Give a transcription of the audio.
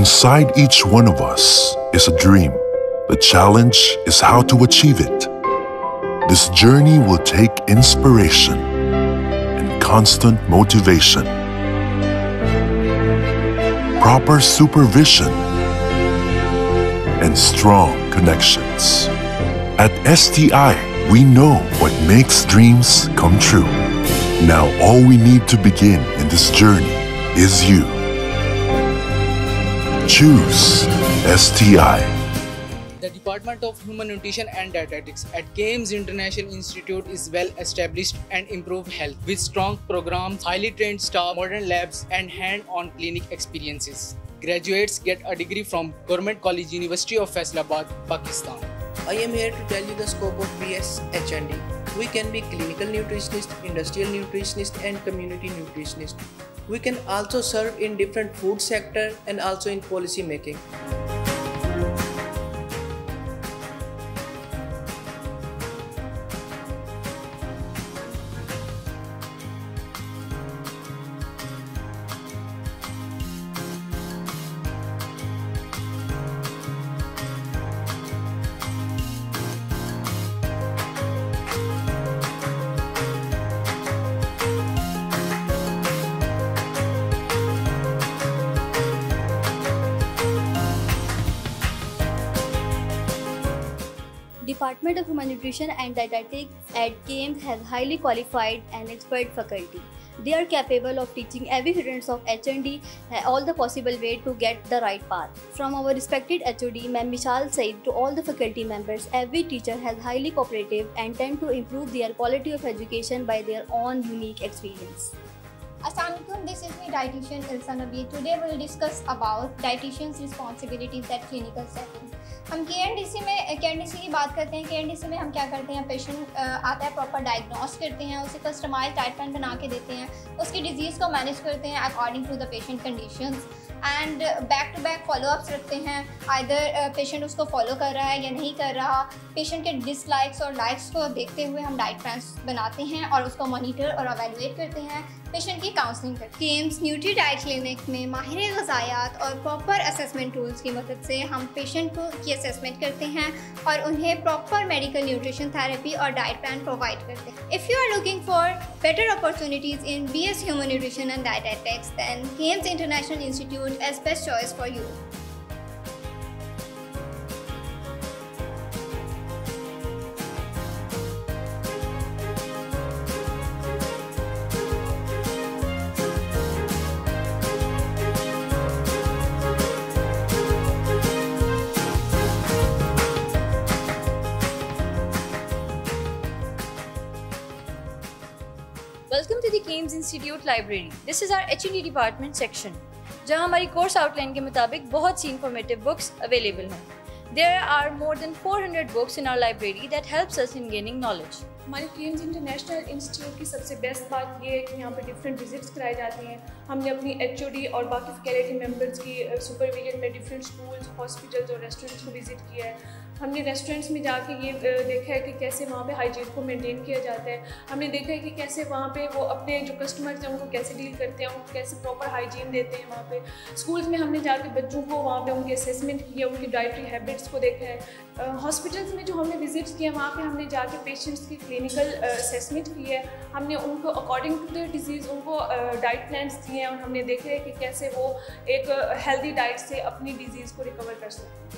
Inside each one of us is a dream. The challenge is how to achieve it. This journey will take inspiration and constant motivation, proper supervision, and strong connections. At STI, we know what makes dreams come true. Now all we need to begin in this journey is you. Choose STI. The Department of Human Nutrition and Dietetics at KAIMS International Institute is well established and improve health with strong programs, highly trained staff, modern labs and hand-on clinic experiences. Graduates get a degree from Government College University of Faisalabad, Pakistan. I am here to tell you the scope of BS HND. We can be clinical nutritionist, industrial nutritionist and community nutritionist. We can also serve in different food sector and also in policy making. Department of Human Nutrition and Dietetics at KAIMS has highly qualified and expert faculty. They are capable of teaching every student of HND all the possible way to get the right path. From our respected HOD, Ms. Mishal Said, to all the faculty members, every teacher has highly cooperative and tend to improve their quality of education by their own unique experience. Assalamualaikum, this is me dietitian Ilsa Nabi. Today we will discuss about dietitians responsibilities at clinical setting. हम KNDC की बात करते हैं। KNDC में हम क्या करते हैं, पेशेंट आता है, प्रॉपर डायग्नोस करते हैं, उसे कस्टमाइज डाइट प्लान बना के देते हैं, उसकी डिजीज़ को मैनेज करते हैं according to the patient conditions and back to back followups रखते हैं। आइदर पेशेंट उसको फॉलो कर रहा है या नहीं कर रहा, पेशेंट के डिसलाइक्स और लाइक्स को देखते हुए हम डाइट प्लान बनाते हैं और उसको मॉनिटर और एवेलुएट करते हैं, पेशेंट की काउंसलिंग करते हैं। KAIMS न्यूट्री डाइट क्लिनिक में माहिर ग़िज़ायात और प्रॉपर असेसमेंट टूल्स की मदद से हम पेशेंट को की असेसमेंट करते हैं और उन्हें प्रॉपर मेडिकल न्यूट्रिशन थेरेपी और डाइट प्लान प्रोवाइड करते हैं। If you are looking for better opportunities in BS Human Nutrition and Dietetics, then KAIMS International Institute is best choice for you. Welcome to the KAIMS Institute Library. This is our HND department section, जहाँ हमारी course outline के मुताबिक बहुत सी informative books available हैं. There are more than 400 books in our library that helps us in gaining knowledge. हमारे KAIMS international institute की सबसे best बात ये है कि यहाँ पर डिफरेंट विजिट्स कराई जाती हैं. हमने अपनी HOD और बाकी फैकल्टी मेंबर्स की सुपरविजन में डिफरेंट स्कूल्स, हॉस्पिटल्स और रेस्टोरेंट्स को विज़िट किया है. हमने रेस्टोरेंट्स में जाके ये देखा है कि कैसे वहाँ पे हाइजीन को मेंटेन किया जाता है. हमने देखा है कि कैसे वहाँ पे वो अपने जो कस्टमर्स हैं उनको कैसे डील करते हैं, उनको कैसे प्रॉपर हाइजीन देते हैं. वहाँ पे स्कूल्स में हमने जाके बच्चों को वहाँ पे उनके असेसमेंट किया, उनकी डाइटरी हैबिट्स को देखा है. हॉस्पिटल्स में जो हमने विजिट्स किए वहाँ पे हमने जाके पेशेंट्स की क्लिनिकल असेसमेंट की है. हमने उनको अकॉर्डिंग टू देयर डिजीज़ उनको डाइट प्लान्स दिए हैं और हमने देखा है कि कैसे वो एक हेल्दी डाइट से अपनी डिजीज़ को रिकवर कर सकते हैं.